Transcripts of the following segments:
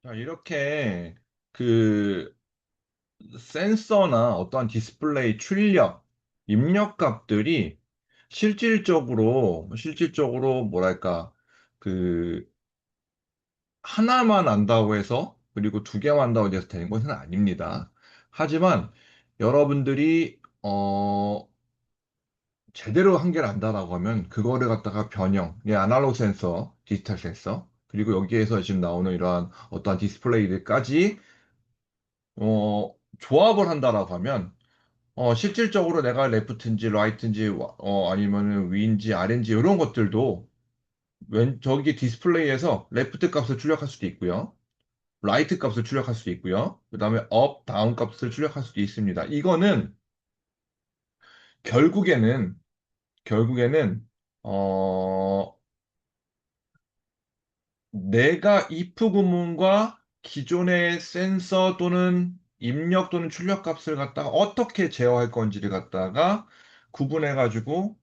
자, 이렇게 그 센서나 어떠한 디스플레이 출력, 입력 값들이 실질적으로 뭐랄까, 그 하나만 안다고 해서 그리고 두 개만 안다고 해서 되는 것은 아닙니다. 하지만 여러분들이 제대로 한 개를 안다라고 하면 그거를 갖다가 아날로그 센서, 디지털 센서, 그리고 여기에서 지금 나오는 이러한 어떠한 디스플레이들까지 조합을 한다라고 하면 실질적으로 내가 레프트인지 라이트인지 아니면은 위인지 아래인지 이런 것들도 저기 디스플레이에서 레프트 값을 출력할 수도 있고요. 라이트 값을 출력할 수도 있고요. 그다음에 업, 다운 값을 출력할 수도 있습니다. 이거는 결국에는 결국에는 어 내가 if 구문과 기존의 센서 또는 입력 또는 출력 값을 갖다가 어떻게 제어할 건지를 갖다가 구분해가지고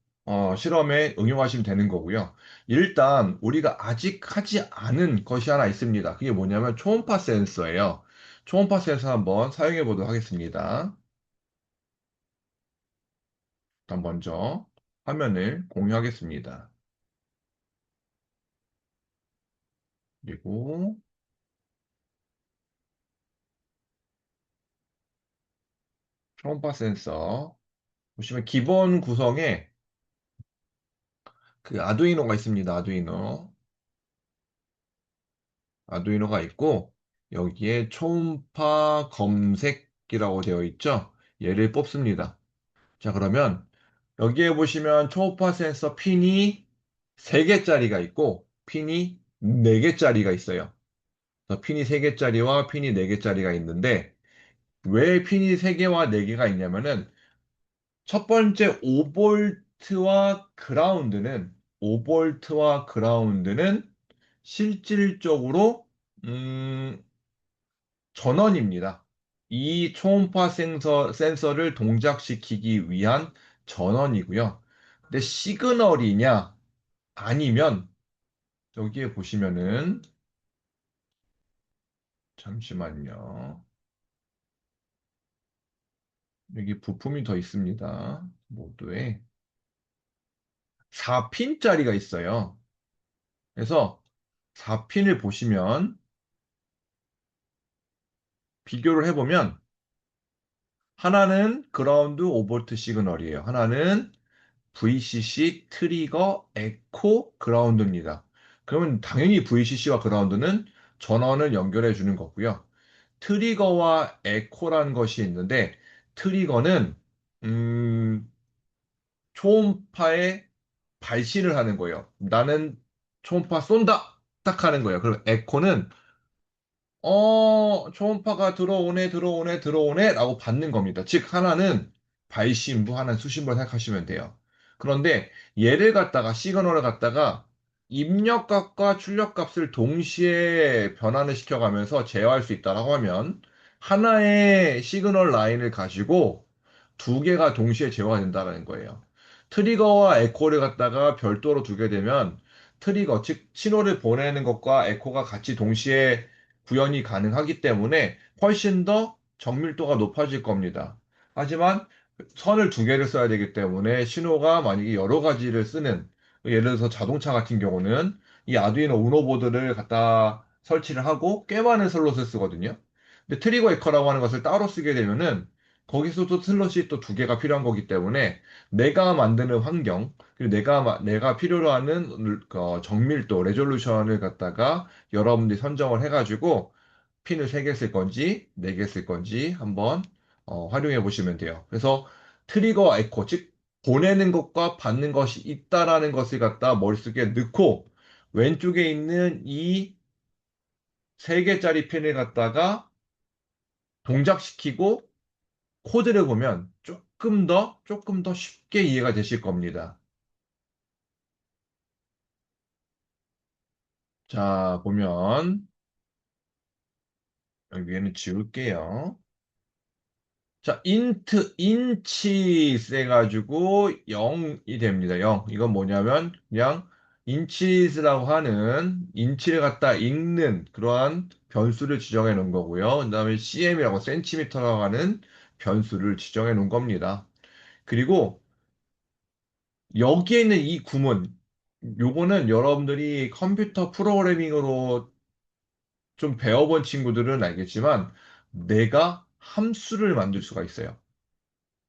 실험에 응용하시면 되는 거고요. 일단 우리가 아직 하지 않은 것이 하나 있습니다. 그게 뭐냐면 초음파 센서예요. 초음파 센서 한번 사용해 보도록 하겠습니다. 일단 먼저 화면을 공유하겠습니다. 그리고 초음파 센서 보시면 기본 구성에 그 아두이노가 있습니다. 아두이노가 있고 여기에 초음파 검색기라고 되어 있죠. 얘를 뽑습니다. 자, 그러면 여기에 보시면 초음파 센서 핀이 3개짜리가 있고 핀이 4개짜리가 있어요. 그래서 핀이 3개짜리와 핀이 4개짜리가 있는데 왜 핀이 3개와 4개가 있냐면은 첫 번째 5볼트와 그라운드는 실질적으로 음, 전원입니다. 이 초음파 센서를 동작시키기 위한 전원이고요. 근데 시그널이냐 아니면 여기에 보시면은 잠시만요. 여기 부품이 더 있습니다. 모두에 4핀짜리가 있어요. 그래서 4핀을 보시면 비교를 해보면 하나는 그라운드 5볼트 시그널이에요. 하나는 VCC 트리거 에코 그라운드입니다. 그러면 당연히 VCC와 그라운드는 전원을 연결해 주는 거고요. 트리거와 에코라는 것이 있는데 트리거는 음, 초음파에 발신을 하는 거예요. 나는 초음파 쏜다 딱 하는 거예요. 그리고 에코는 초음파가 들어오네 라고 받는 겁니다. 즉, 하나는 발신부, 하나는 수신부 생각하시면 돼요. 그런데 얘를 갖다가, 시그널을 갖다가 입력값과 출력값을 동시에 변환을 시켜가면서 제어할 수 있다라고 하면 하나의 시그널 라인을 가지고 두 개가 동시에 제어가 된다는 거예요. 트리거와 에코를 갖다가 별도로 두게 되면 트리거, 즉, 신호를 보내는 것과 에코가 같이 동시에 구현이 가능하기 때문에 훨씬 더 정밀도가 높아질 겁니다. 하지만 선을 두 개를 써야 되기 때문에 신호가 만약에 여러 가지를 쓰는 예를 들어서 자동차 같은 경우는 이 아두이노 우노 보드를 갖다 설치를 하고 꽤 많은 슬롯을 쓰거든요. 근데 트리거 에커라고 하는 것을 따로 쓰게 되면은 거기서도 슬롯이 또 두 개가 필요한 거기 때문에 내가 만드는 환경 그리고 내가 필요로 하는 정밀도 레졸루션을 갖다가 여러분들이 선정을 해가지고 핀을 3개 쓸 건지 4개 쓸 건지 한번 활용해 보시면 돼요. 그래서 트리거 에코, 즉 보내는 것과 받는 것이 있다라는 것을 갖다 머릿속에 넣고 왼쪽에 있는 이 3개짜리 핀을 갖다가 동작시키고 코드를 보면 조금 더 쉽게 이해가 되실 겁니다. 자, 보면 여기에는 지울게요. 자, 인치 세가지고 0이 됩니다. 0. 이건 뭐냐면 그냥 인치스라고 하는 인치를 갖다 읽는 그러한 변수를 지정해 놓은 거고요. 그다음에 cm이라고 센티미터라고 하는 변수를 지정해 놓은 겁니다. 그리고 여기에 있는 이 구문, 요거는 여러분들이 컴퓨터 프로그래밍으로 좀 배워본 친구들은 알겠지만 내가 함수를 만들 수가 있어요.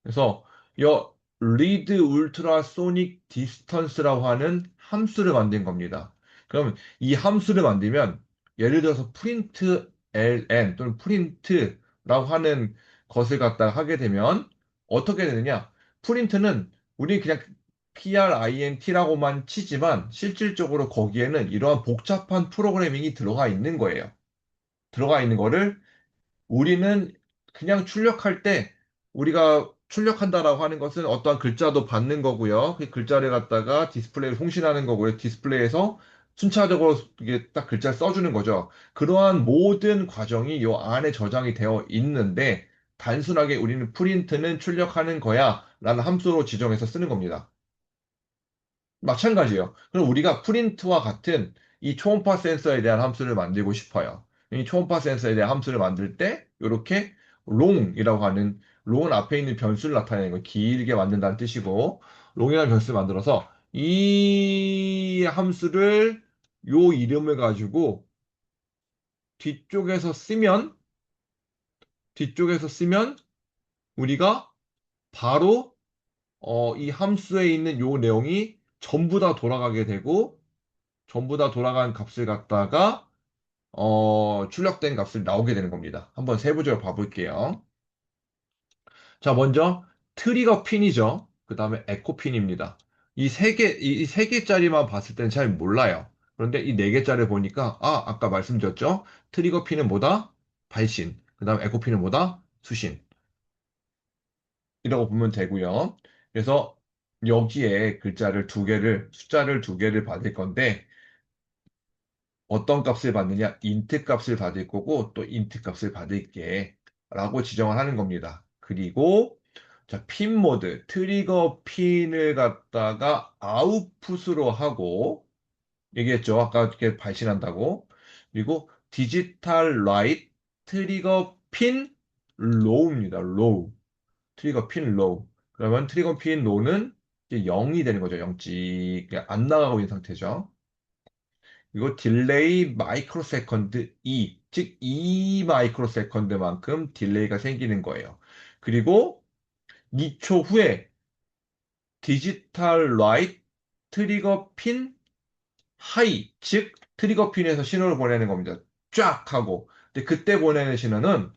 그래서 여 read ultrasonic distance라고 하는 함수를 만든 겁니다. 그럼 이 함수를 만들면 예를 들어서 print ln 또는 print라고 하는 것을 갖다가 하게 되면 어떻게 되느냐? print는 우리 그냥 print라고만 치지만 실질적으로 거기에는 이러한 복잡한 프로그래밍이 들어가 있는 거예요. 들어가 있는 거를 우리는 그냥 출력할 때 우리가 출력한다라고 하는 것은 어떠한 글자도 받는 거고요. 그 글자를 갖다가 디스플레이에 송신하는 거고요. 디스플레이에서 순차적으로 이게 딱 글자를 써주는 거죠. 그러한 모든 과정이 요 안에 저장이 되어 있는데 단순하게 우리는 프린트는 출력하는 거야 라는 함수로 지정해서 쓰는 겁니다. 마찬가지예요. 그럼 우리가 프린트와 같은 이 초음파 센서에 대한 함수를 만들고 싶어요. 이 초음파 센서에 대한 함수를 만들 때 이렇게 long이라고 하는 long은 앞에 있는 변수를 나타내는 거 길게 만든다는 뜻이고 long이라는 변수를 만들어서 이 함수를 요 이름을 가지고 뒤쪽에서 쓰면 뒤쪽에서 쓰면 우리가 바로 이 함수에 있는 요 내용이 전부 다 돌아가게 되고 전부 다 돌아간 값을 갖다가 출력된 값을 나오게 되는 겁니다. 한번 세부적으로 봐볼게요. 자, 먼저 트리거 핀이죠. 그 다음에 에코 핀입니다. 이 세 개짜리만 봤을 때는 잘 몰라요. 그런데 이 네 개짜리 보니까, 아까 말씀드렸죠? 트리거 핀은 뭐다? 발신. 그 다음에 에코 핀은 뭐다? 수신. 이라고 보면 되고요. 그래서 여기에 글자를 두 개를, 숫자를 두 개를 받을 건데, 어떤 값을 받느냐? 인트 값을 받을 거고 또 인트 값을 받을게 라고 지정을 하는 겁니다. 그리고 자, 핀 모드, 트리거 핀을 갖다가 아웃풋으로 하고 얘기했죠. 아까 이렇게 발신한다고. 그리고 디지털 라이트 트리거 핀 로우입니다. 로우. 트리거 핀 로우. 그러면 트리거 핀 로우는 이제 0이 되는 거죠. 0찌. 그냥 안 나가고 있는 상태죠. 이거 딜레이 마이크로 세컨드 2, 즉 2 마이크로 세컨드만큼 딜레이가 생기는 거예요. 그리고 2초 후에 디지털 라이트 트리거 핀 하이, 즉 트리거 핀에서 신호를 보내는 겁니다. 쫙 하고. 근데 그때 보내는 신호는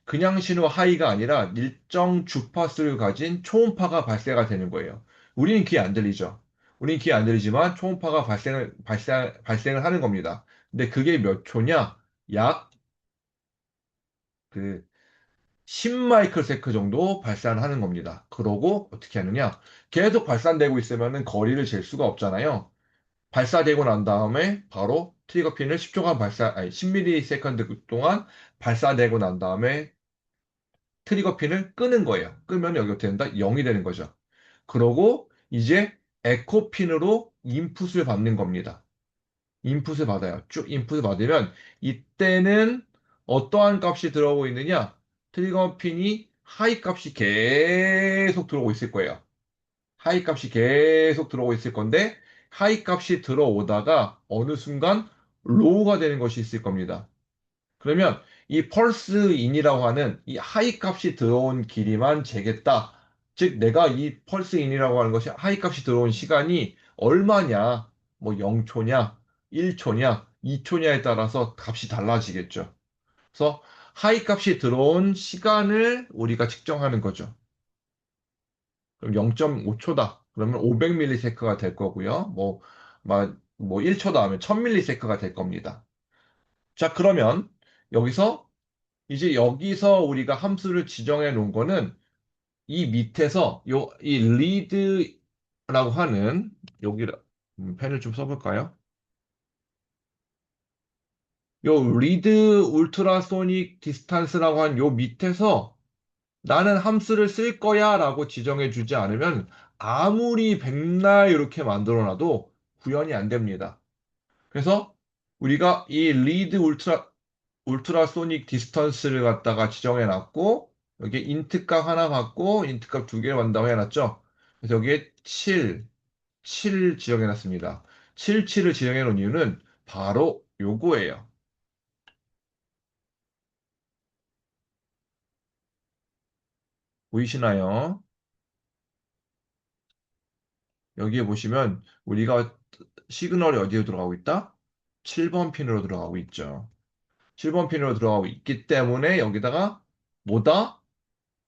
그냥 신호 하이가 아니라 일정 주파수를 가진 초음파가 발생가 되는 거예요. 우리는 귀에 안 들리죠. 우리는 귀에 안 들리지만 초음파가 발생을 하는 겁니다. 근데 그게 몇 초냐? 약 그 10마이크로세컨드 정도 발산을 하는 겁니다. 그러고 어떻게 하느냐? 계속 발산되고 있으면 거리를 잴 수가 없잖아요. 발사되고 난 다음에 바로 트리거 핀을 10초간 아니 10ms 동안 발사되고 난 다음에 트리거 핀을 끄는 거예요. 끄면 여기 어떻게 된다? 0이 되는 거죠. 그러고 이제 에코 핀으로 인풋을 받는 겁니다. 인풋을 받아요. 쭉 인풋을 받으면 이때는 어떠한 값이 들어오고 있느냐? 트리거 핀이 하이 값이 계속 들어오고 있을 거예요. 하이 값이 계속 들어오고 있을 건데 하이 값이 들어오다가 어느 순간 로우가 되는 것이 있을 겁니다. 그러면 이 펄스 인이라고 하는 이 하이 값이 들어온 길이만 재겠다. 즉, 내가 이 펄스 인이라고 하는 것이 하이 값이 들어온 시간이 얼마냐, 뭐 0초냐, 1초냐, 2초냐에 따라서 값이 달라지겠죠. 그래서 하이 값이 들어온 시간을 우리가 측정하는 거죠. 그럼 0.5초다. 그러면 500ms가 될 거고요. 뭐 1초다 하면 1000ms가 될 겁니다. 자, 그러면 여기서 이제 여기서 우리가 함수를 지정해 놓은 거는 이 밑에서 이 read라고 하는 여기 펜을 좀 써볼까요? 요 read ultrasonic distance라고 한 요 밑에서 나는 함수를 쓸 거야 라고 지정해 주지 않으면 아무리 백날 이렇게 만들어 놔도 구현이 안 됩니다. 그래서 우리가 이 리드 울트라소닉 디스턴스를 갖다가 지정해 놨고, 여기에 인트 값 하나 받고, 인트 값 두 개를 받는다고 해놨죠. 그래서 여기에 7 지정해 놨습니다. 7을 지정해 놓은 이유는 바로 요거예요. 보이시나요? 여기에 보시면 우리가 시그널이 어디로 들어가고 있다? 7번 핀으로 들어가고 있죠. 7번 핀으로 들어가고 있기 때문에 여기다가 뭐다?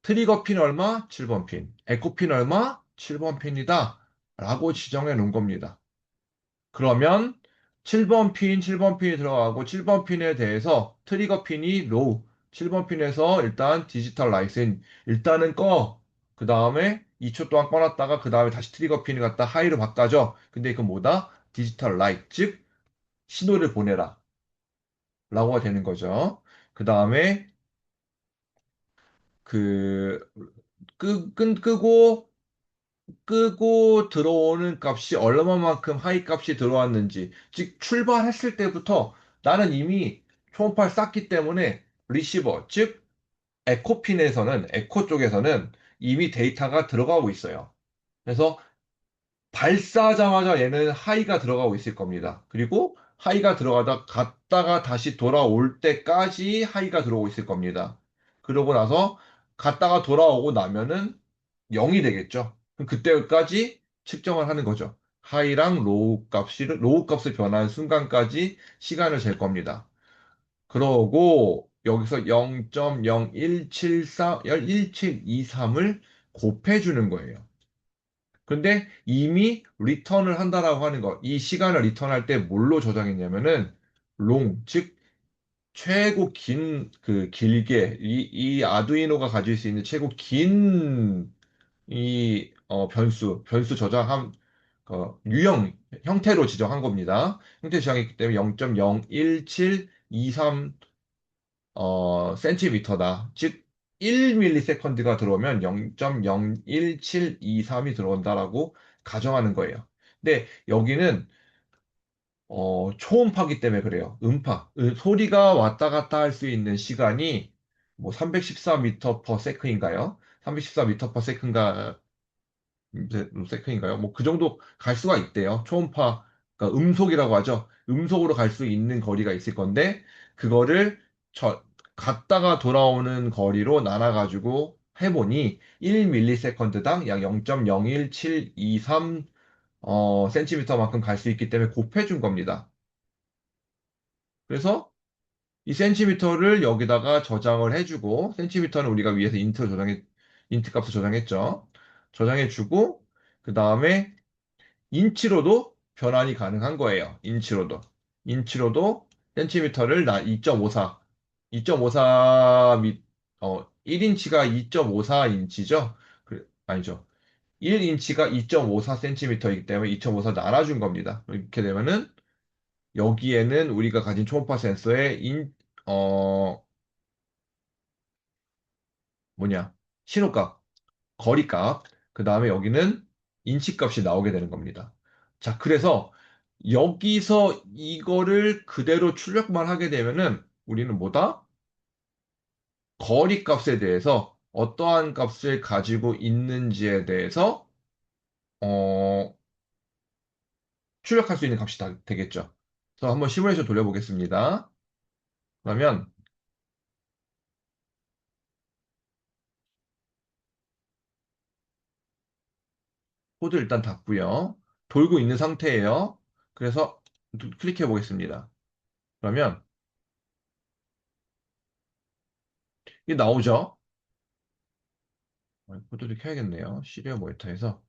트리거 핀 얼마? 7번 핀. 에코 핀 얼마? 7번 핀이다. 라고 지정해 놓은 겁니다. 그러면 7번 핀이 들어가고 7번 핀에 대해서 트리거 핀이 로우. 7번 핀에서 일단 디지털 라이센 일단은 꺼. 그 다음에 2초 동안 꺼놨다가 그 다음에 다시 트리거 핀을 갖다 하이로 바꿔줘. 근데 이건 뭐다? 디지털 라이트. 즉 신호를 보내라. 라고가 되는 거죠. 그 다음에 그 끄고 들어오는 값이 얼마만큼 하이 값이 들어왔는지, 즉 출발했을 때부터 나는 이미 초음파를 쐈기 때문에 리시버, 즉 에코핀에서는 에코 쪽에서는 이미 데이터가 들어가고 있어요. 그래서 발사하자마자 얘는 하이가 들어가고 있을 겁니다. 그리고 하이가 들어가다 갔다가 다시 돌아올 때까지 하이가 들어오고 있을 겁니다. 그러고 나서 갔다가 돌아오고 나면은 0이 되겠죠. 그럼 그때까지 측정을 하는 거죠. 하이랑 로우 값을 변하는 순간까지 시간을 잴 겁니다. 그러고 여기서 0.0174, 1723을 곱해주는 거예요. 근데 이미 리턴을 한다라고 하는 거, 이 시간을 리턴할 때 뭘로 저장했냐면은 즉 최고 길게 이 아두이노가 가질 수 있는 최고 긴 변수 저장함 유형 형태로 지정한 겁니다. 형태 지정했기 때문에 0.01723 센티미터다. 즉 1ms가 들어오면 0.01723이 들어온다라고 가정하는 거예요. 근데 여기는 초음파기 때문에 그래요. 소리가 왔다 갔다 할 수 있는 시간이 뭐 314m per sec인가요? 314m per sec인가요? 뭐 그 정도 갈 수가 있대요. 초음파, 그러니까 음속이라고 하죠. 음속으로 갈 수 있는 거리가 있을 건데 그거를 갔다가 돌아오는 거리로 나눠가지고 해보니 1ms당 약 0.01723 센티미터만큼 갈 수 있기 때문에 곱해준 겁니다. 그래서 이 센티미터를 여기다가 저장을 해주고, 센티미터는 우리가 위에서 인트 값을 저장했죠. 저장해주고, 그 다음에 인치로도 변환이 가능한 거예요. 인치로도 센티미터를 2.54, 1인치가 2.54인치죠? 아니죠. 1인치가 2.54cm이기 때문에 2.54 나눠준 겁니다. 이렇게 되면은 여기에는 우리가 가진 초음파 센서의 어, 신호값, 거리값, 그 다음에 여기는 인치값이 나오게 되는 겁니다. 자, 그래서 여기서 이거를 그대로 출력만 하게 되면은 우리는 뭐다? 거리값에 대해서 어떠한 값을 가지고 있는지에 대해서 어, 출력할 수 있는 값이 되겠죠. 그래서 한번 시뮬레이션 돌려보겠습니다. 그러면 코드 일단 닫고요. 돌고 있는 상태예요. 그래서 클릭해 보겠습니다. 그러면 이게 나오죠? 코드를 켜야겠네요. 시리얼 모니터에서.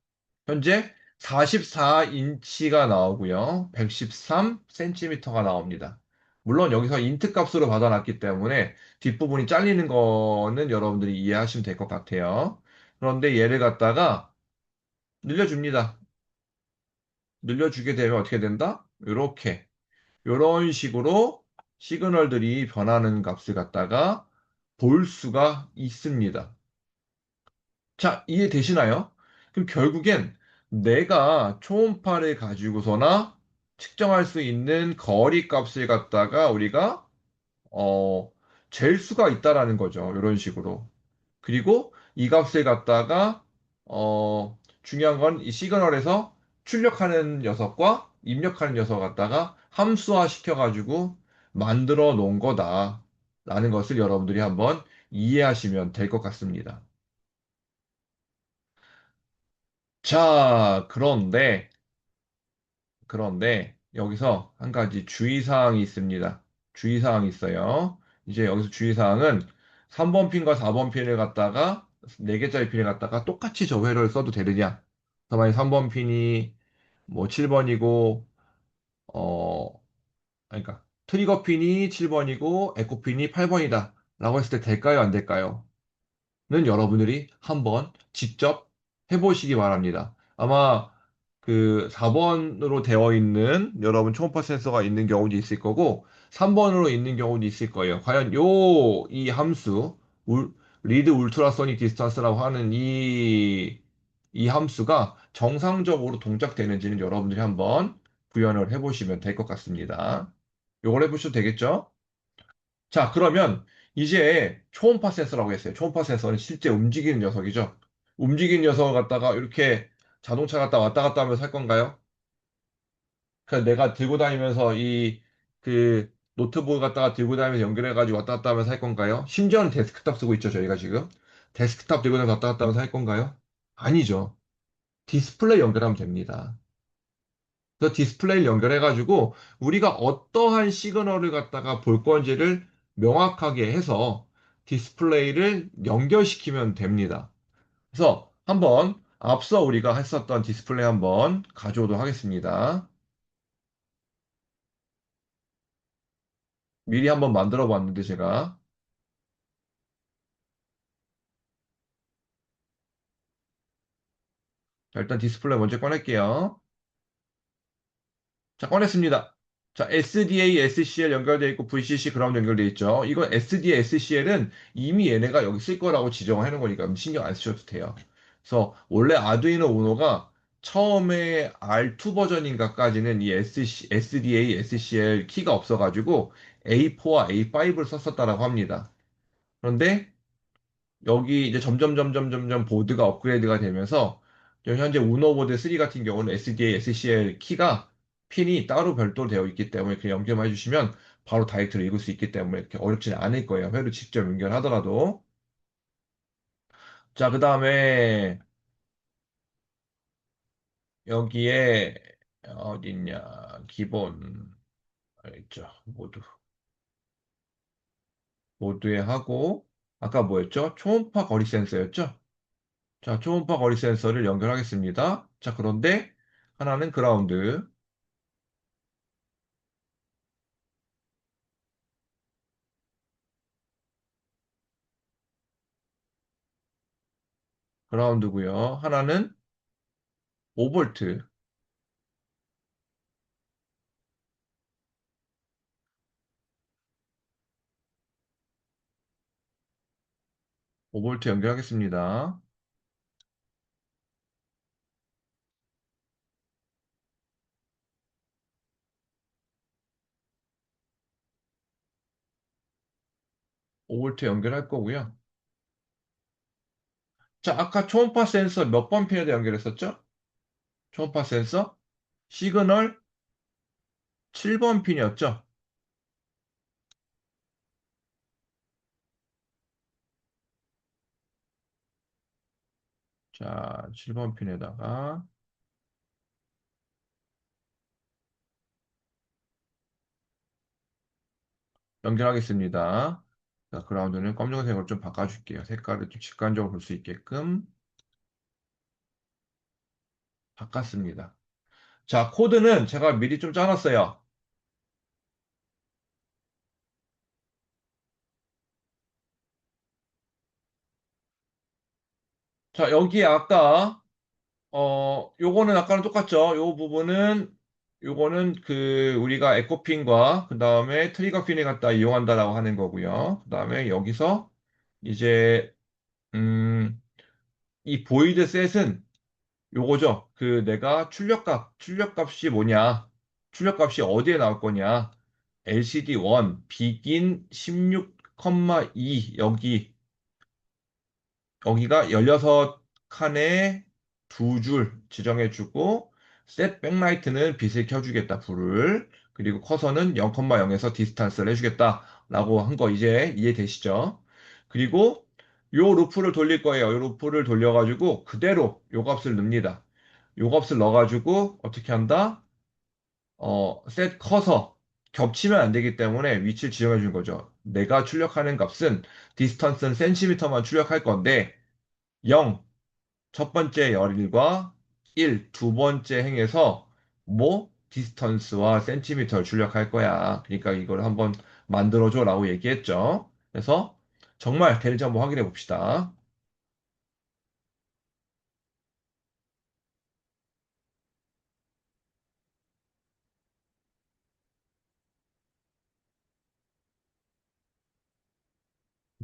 현재 44인치가 나오고요. 113cm가 나옵니다. 물론 여기서 인트 값으로 받아놨기 때문에 뒷부분이 잘리는 거는 여러분들이 이해하시면 될 것 같아요. 그런데 얘를 갖다가 늘려줍니다. 늘려주게 되면 어떻게 된다? 이런 식으로 시그널들이 변하는 값을 갖다가 볼 수가 있습니다. 자, 이해되시나요? 그럼 결국엔 내가 초음파를 가지고서나 측정할 수 있는 거리 값을 갖다가 우리가 어, 잴 수가 있다라는 거죠. 이런 식으로. 그리고 이 값을 갖다가 중요한 건 이 시그널에서 출력하는 녀석과 입력하는 녀석 갖다가 함수화 시켜가지고 만들어 놓은 거다라는 것을 여러분들이 한번 이해하시면 될 것 같습니다. 자, 그런데 여기서 한 가지 주의사항이 있습니다. 주의사항이 있어요. 이제 여기서 주의사항은 3번 핀과 4번 핀을 갖다가 4개짜리 핀을 갖다가 똑같이 저 회로를 써도 되느냐. 그래서 만약 3번 핀이 뭐 7번이고 그러니까 트리거 핀이 7번이고 에코 핀이 8번이다. 라고 했을 때 될까요? 안 될까요? 는 여러분들이 한번 직접 해보시기 바랍니다. 아마 그 4번으로 되어 있는 여러분 초음파 센서가 있는 경우도 있을 거고 3번으로 있는 경우도 있을 거예요. 과연 이 함수 리드 울트라소닉 디스턴스라고 하는 이 함수가 정상적으로 동작되는지는 여러분들이 한번 구현을 해보시면 될 것 같습니다. 요걸 해보셔도 되겠죠? 자, 그러면 이제 초음파 센서라고 했어요. 초음파 센서는 실제 움직이는 녀석이죠. 움직이는 녀석을 갖다가 이렇게 자동차 갖다 왔다 갔다 하면서 할 건가요? 그래서 내가 들고 다니면서 그 노트북 갖다가 들고 다니면서 연결해가지고 왔다 갔다 하면서 할 건가요? 심지어는 데스크탑 쓰고 있죠, 저희가 지금. 데스크탑 들고 다니면서 왔다 갔다 하면서 할 건가요? 아니죠. 디스플레이 연결하면 됩니다. 그래서 디스플레이를 연결해가지고 우리가 어떠한 시그널을 갖다가 볼 건지를 명확하게 해서 디스플레이를 연결시키면 됩니다. 그래서 한번 앞서 우리가 했었던 디스플레이 한번 가져오도록 하겠습니다. 미리 한번 만들어 봤는데 제가 자, 일단 디스플레이 먼저 꺼낼게요. 자, 꺼냈습니다. 자, SDA, SCL 연결되어 있고 VCC 그라운드 연결되어 있죠. 이건 SDA, SCL은 이미 얘네가 여기 쓸 거라고 지정을 해놓은 거니까 신경 안 쓰셔도 돼요. 그래서 원래 아두이노 우노가 처음에 R2 버전인가까지는 이 SDA, SCL 키가 없어가지고 A4와 A5를 썼었다라고 합니다. 그런데 여기 이제 점점 보드가 업그레이드가 되면서 현재 우노 보드 3 같은 경우는 SDA, SCL 키가 핀이 따로 별도로 되어 있기 때문에 그 연결만 해주시면 바로 다이렉트로 읽을 수 있기 때문에 이렇게 어렵지는 않을 거예요. 회로 직접 연결하더라도. 자, 그 다음에 여기에 어딨냐 기본 있죠. 모드에 하고 아까 뭐였죠? 초음파 거리 센서였죠? 자, 초음파 거리 센서를 연결하겠습니다. 자, 그런데 하나는 그라운드고요. 하나는 5볼트, 5볼트 연결하겠습니다. 5볼트 연결할 거고요. 자, 아까 초음파 센서 몇 번 핀에다 연결했었죠? 초음파 센서 시그널 7번 핀이었죠? 자, 7번 핀에다가 연결하겠습니다. 자, 그라운드는 검정색으로 좀 바꿔줄게요. 색깔을 좀 직관적으로 볼 수 있게끔 바꿨습니다. 자, 코드는 제가 미리 좀 짜놨어요. 자, 여기에 아까 요거는 아까랑 똑같죠? 요거는 그 우리가 에코핀과 그 다음에 트리거 핀을 갖다 이용한다라고 하는 거고요. 그 다음에 여기서 이제 이 보이드 셋은 요거죠. 그 내가 출력값이 뭐냐? 출력값이 어디에 나올 거냐? LCD1 begin 16,2 여기가 16칸에 두 줄 지정해주고 set backlight는 빛을 켜주겠다, 불을. 그리고 커서는 0,0에서 디스탄스를 해주겠다 라고 한 거 이제 이해되시죠? 그리고 요 루프를 돌릴 거예요. 요 루프를 돌려가지고 그대로 요 값을 넣습니다. 요 값을 넣어가지고 어떻게 한다? set 커서 겹치면 안 되기 때문에 위치를 지정해 준 거죠. 내가 출력하는 값은 디스턴스는 센티미터만 출력할 건데 0, 첫 번째 열일과 1, 두 번째 행에서 뭐 디스턴스와 센티미터를 출력할 거야. 그러니까 이걸 한번 만들어줘라고 얘기했죠. 그래서 정말 되는지 한번 확인해 봅시다.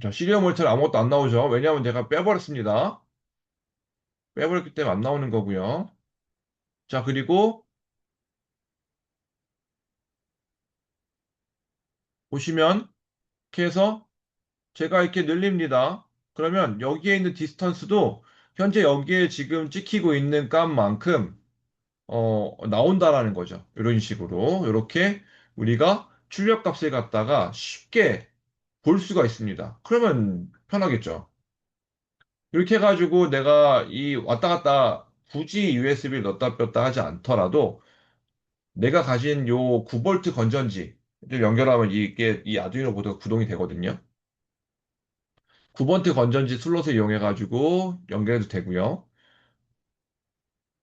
자, 시리얼 모니터는 아무것도 안 나오죠. 왜냐하면 제가 빼버렸습니다. 빼버렸기 때문에 안 나오는 거고요. 자, 그리고 보시면 이렇게 해서 제가 이렇게 늘립니다. 그러면 여기에 있는 디스턴스도 현재 여기에 지금 찍히고 있는 값만큼 나온다라는 거죠. 이런 식으로 이렇게 우리가 출력값을 갖다가 쉽게 볼 수가 있습니다. 그러면 편하겠죠. 이렇게 해가지고 내가 이 왔다 갔다 굳이 USB를 넣었다 뺐다 하지 않더라도 내가 가진 요 9V 건전지를 연결하면 이게 이 아두이노 보드가 구동이 되거든요. 9V 건전지 슬롯을 이용해가지고 연결해도 되고요.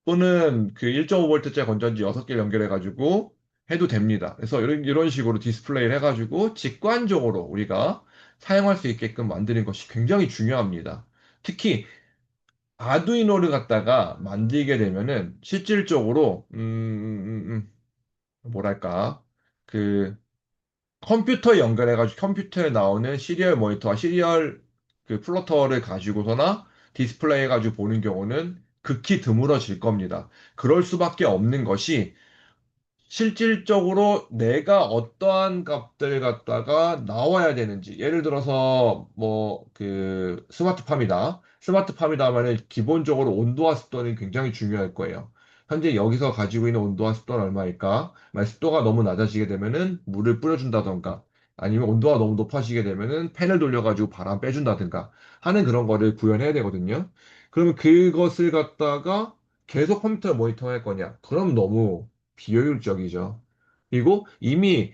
또는 그 1.5V짜리 건전지 6개 연결해가지고 해도 됩니다. 그래서 이런 식으로 디스플레이를 해가지고 직관적으로 우리가 사용할 수 있게끔 만드는 것이 굉장히 중요합니다. 특히 아두이노를 갖다가 만들게 되면은 실질적으로 뭐랄까 그 컴퓨터에 연결해가지고 컴퓨터에 나오는 시리얼 모니터와 시리얼 그 플로터를 가지고서나 디스플레이 해가지고 보는 경우는 극히 드물어질 겁니다. 그럴 수밖에 없는 것이 실질적으로 내가 어떠한 값들 갖다가 나와야 되는지. 예를 들어서 뭐 그 스마트팜이다. 스마트팜이다 하면은 기본적으로 온도와 습도는 굉장히 중요할 거예요. 현재 여기서 가지고 있는 온도와 습도는 얼마일까? 만약 습도가 너무 낮아지게 되면은 물을 뿌려준다던가 아니면 온도가 너무 높아지게 되면은 팬을 돌려가지고 바람 빼준다든가 하는 그런 거를 구현해야 되거든요. 그러면 그것을 갖다가 계속 컴퓨터 모니터 할 거냐? 그럼 너무 비효율적이죠. 그리고 이미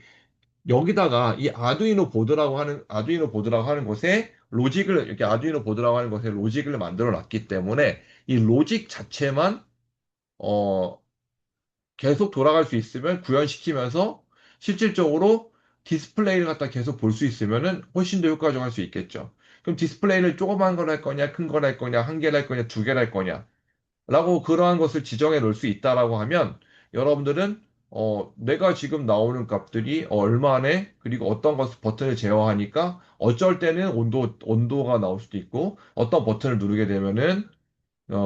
여기다가 이 아두이노 보드라고 하는 곳에 로직을 이렇게 아두이노 보드라고 하는 곳에 로직을 만들어 놨기 때문에 이 로직 자체만 어 계속 돌아갈 수 있으면 구현시키면서 실질적으로 디스플레이를 갖다 계속 볼 수 있으면은 훨씬 더 효과적으로 할 수 있겠죠. 그럼 디스플레이를 조그만 걸 할 거냐, 큰 걸 할 거냐, 한 개를 할 거냐, 두 개를 할 거냐. 라고 그러한 것을 지정해 놓을 수 있다라고 하면 여러분들은 내가 지금 나오는 값들이 얼마네 그리고 어떤 것 버튼을 제어하니까 어쩔 때는 온도가 나올 수도 있고 어떤 버튼을 누르게 되면은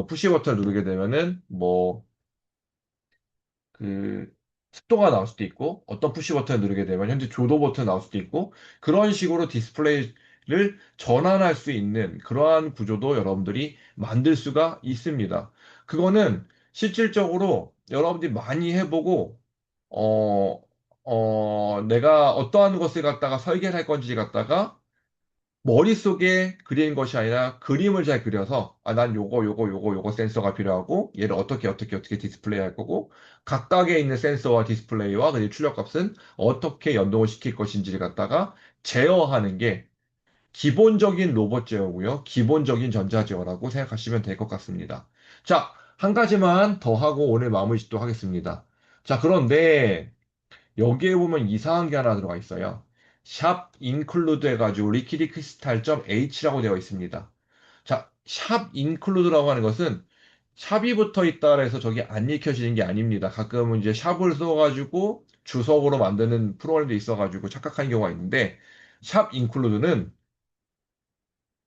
푸시 버튼을 누르게 되면은 뭐 그 습도가 나올 수도 있고 어떤 푸시 버튼을 누르게 되면 현재 조도 버튼 나올 수도 있고 그런 식으로 디스플레이를 전환할 수 있는 그러한 구조도 여러분들이 만들 수가 있습니다. 그거는 실질적으로 여러분들이 많이 해보고 어, 내가 어떠한 것을 갖다가 설계할 건지 갖다가 머릿속에 그린 것이 아니라 그림을 잘 그려서 난 요거 센서가 필요하고 얘를 어떻게 디스플레이 할 거고 각각에 있는 센서와 디스플레이와 그리고 출력값은 어떻게 연동을 시킬 것인지를 갖다가 제어하는 게 기본적인 로봇 제어고요. 기본적인 전자 제어라고 생각하시면 될 것 같습니다. 자, 한 가지만 더 하고 오늘 마무리 짓도록 하겠습니다. 자, 그런데 여기에 보면 이상한 게 하나 들어가 있어요. 샵 include 해가지고 리퀴드 크리스탈 H라고 되어 있습니다. 자, 샵 include라고 하는 것은 샵이 붙어 있다 해서 저게 안 읽혀지는 게 아닙니다. 가끔은 이제 샵을 써가지고 주석으로 만드는 프로그램도 있어가지고 착각하는 경우가 있는데 샵 include는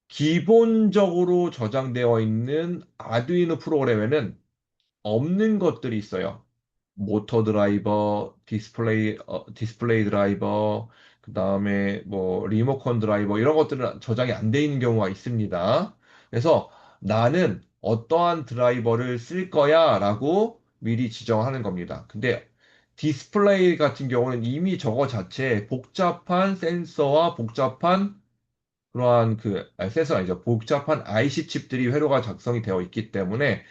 기본적으로 저장되어 있는 아두이노 프로그램에는 없는 것들이 있어요. 모터 드라이버, 디스플레이 드라이버, 그 다음에 뭐 리모컨 드라이버 이런 것들은 저장이 안 돼 있는 경우가 있습니다. 그래서 나는 어떠한 드라이버를 쓸 거야 라고 미리 지정하는 겁니다. 근데 디스플레이 같은 경우는 이미 저거 자체에 복잡한 센서와 복잡한 그러한 센서가 아니죠. 복잡한 IC 칩들이 회로가 작성이 되어 있기 때문에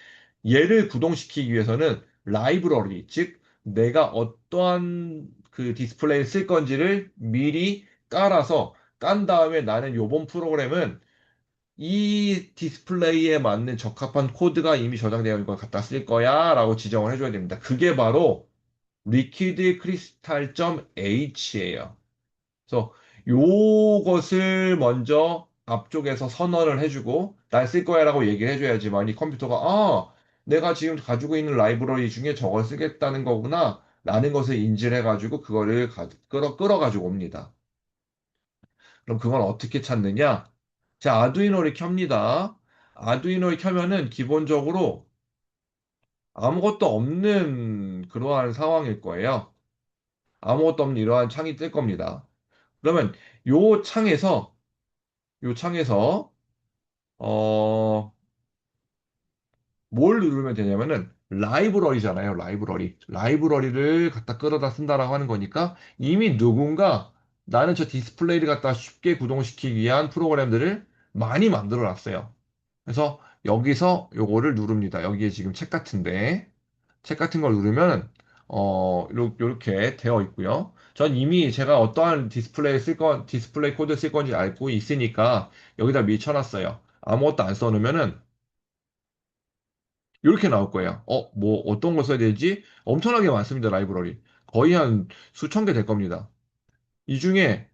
얘를 구동시키기 위해서는 라이브러리, 즉 내가 어떠한 그 디스플레이를 쓸 건지를 미리 깔아서 깐 다음에 나는 요번 프로그램은 이 디스플레이에 맞는 적합한 코드가 이미 저장되어 있는 걸 갖다 쓸 거야 라고 지정을 해줘야 됩니다. 그게 바로 리퀴드 크리스탈 H예요. 그래서 요것을 먼저 앞쪽에서 선언을 해주고 난 쓸 거야라고 얘기를 해줘야지만 이 컴퓨터가 내가 지금 가지고 있는 라이브러리 중에 저걸 쓰겠다는 거구나 라는 것을 인지를 해가지고 그거를 끌어가지고 옵니다. 그럼 그건 어떻게 찾느냐? 자, 아두이노를 켭니다. 아두이노를 켜면은 기본적으로 아무것도 없는 그러한 상황일 거예요. 아무것도 없는 이러한 창이 뜰 겁니다. 그러면 요 창에서 요 창에서 어, 뭘 누르면 되냐면은 라이브러리잖아요. 라이브러리. 라이브러리를 갖다 끌어다 쓴다라고 하는 거니까 이미 누군가 나는 저 디스플레이를 갖다 쉽게 구동시키기 위한 프로그램들을 많이 만들어 놨어요. 그래서 여기서 요거를 누릅니다. 여기에 지금 책 같은데 책 같은 걸 누르면 요렇게 되어 있고요. 전 이미 제가 어떠한 디스플레이 코드 쓸 건지 알고 있으니까 여기다 미리 쳐놨어요. 아무것도 안 써놓으면은 이렇게 나올 거예요. 뭐 어떤 거 써야 되지? 엄청나게 많습니다. 라이브러리. 거의 한 수천 개 될 겁니다. 이 중에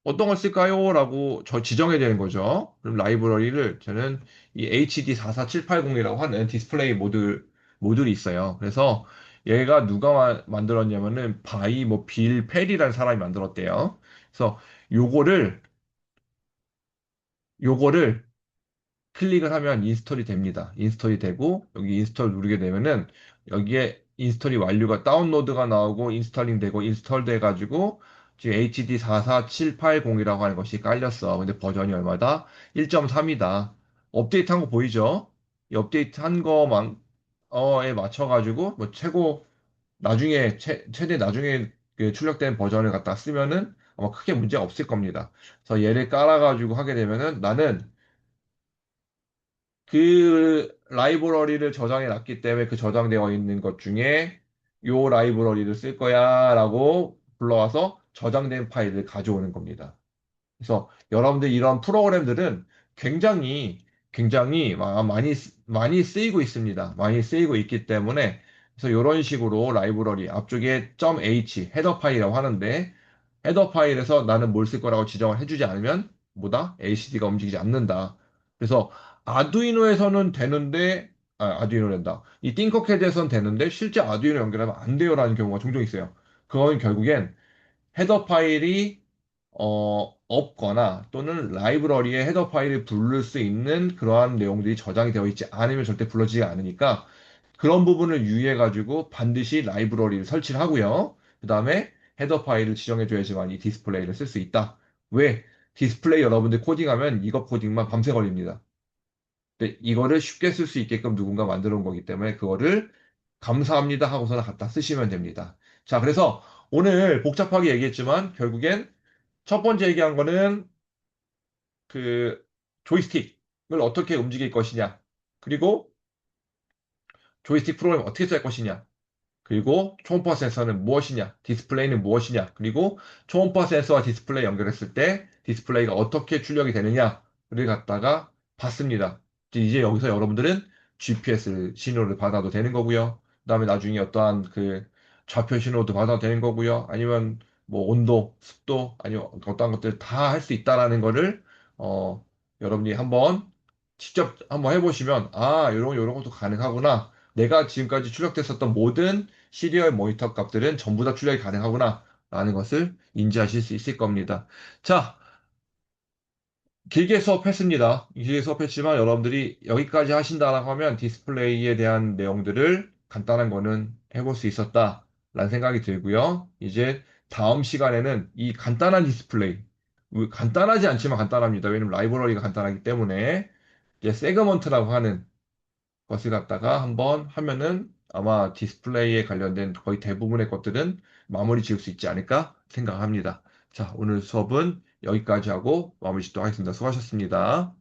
어떤 걸 쓸까요? 라고 저 지정해야 되는 거죠. 그럼 라이브러리를 저는 이 HD44780이라고 하는 디스플레이 모듈이 있어요. 그래서 얘가 누가 만들었냐면은 뭐 빌 페리라는 사람이 만들었대요. 그래서 요거를 요거를 클릭을 하면 인스톨이 됩니다. 인스톨이 되고 여기 인스톨 누르게 되면은 여기에 인스톨이 완료가 다운로드가 나오고 인스톨링 되고 인스톨 돼가지고 지금 HD44780이라고 하는 것이 깔렸어. 근데 버전이 얼마다? 1.3이다. 업데이트 한 거 보이죠? 이 업데이트 한 거만 에 맞춰가지고 뭐 나중에 최대 나중에 그 출력된 버전을 갖다 쓰면은 아마 크게 문제가 없을 겁니다. 그래서 얘를 깔아가지고 하게 되면은 나는 그 라이브러리를 저장해 놨기 때문에 그 저장되어 있는 것 중에 요 라이브러리를 쓸 거야 라고 불러와서 저장된 파일을 가져오는 겁니다. 그래서 여러분들 이런 프로그램들은 굉장히 많이 쓰이고 있습니다. 많이 쓰이고 있기 때문에 그래서 이런 식으로 라이브러리 앞쪽에 .h 헤더 파일이라고 하는데 헤더 파일에서 나는 뭘 쓸 거라고 지정을 해주지 않으면 뭐다? LCD가 움직이지 않는다. 그래서 아두이노에서는 되는데 아두이노란다. 이 띵커캐드에서는 되는데 실제 아두이노 연결하면 안 돼요라는 경우가 종종 있어요. 그건 결국엔 헤더 파일이 없거나 또는 라이브러리에 헤더 파일을 부를 수 있는 그러한 내용들이 저장이 되어 있지 않으면 절대 불러지지 않으니까 그런 부분을 유의해가지고 반드시 라이브러리를 설치를 하고요. 그 다음에 헤더 파일을 지정해줘야지만 이 디스플레이를 쓸 수 있다. 왜? 디스플레이 여러분들 코딩하면 이거 코딩만 밤새 걸립니다. 근데 이거를 쉽게 쓸 수 있게끔 누군가 만들어 온 거기 때문에 그거를 감사합니다 하고서는 갖다 쓰시면 됩니다. 자, 그래서 오늘 복잡하게 얘기했지만 결국엔 첫 번째 얘기한 거는 그 조이스틱을 어떻게 움직일 것이냐. 그리고 조이스틱 프로그램 어떻게 짤 것이냐. 그리고 초음파 센서는 무엇이냐, 디스플레이는 무엇이냐, 그리고 초음파 센서와 디스플레이 연결했을 때 디스플레이가 어떻게 출력이 되느냐를 갖다가 봤습니다. 이제 여기서 여러분들은 GPS 신호를 받아도 되는 거고요. 그다음에 나중에 어떠한 좌표 신호도 받아도 되는 거고요. 아니면 뭐 온도, 습도, 아니면 어떠한 것들 다 할 수 있다라는 거를 어, 여러분이 한번 직접 한번 해보시면 요런 것도 가능하구나. 내가 지금까지 출력됐었던 모든 시리얼 모니터 값들은 전부 다 출력이 가능하구나 라는 것을 인지하실 수 있을 겁니다. 자, 길게 수업했습니다. 길게 수업했지만 여러분들이 여기까지 하신다라고 하면 디스플레이에 대한 내용들을 간단한 거는 해볼 수 있었다라는 생각이 들고요. 이제 다음 시간에는 이 간단한 디스플레이, 간단하지 않지만 간단합니다. 왜냐면 라이브러리가 간단하기 때문에 이제 세그먼트라고 하는 것을 갖다가 한번 하면은 아마 디스플레이에 관련된 거의 대부분의 것들은 마무리 지을 수 있지 않을까 생각합니다. 자, 오늘 수업은 여기까지 하고 마무리 짓도록 하겠습니다. 수고하셨습니다.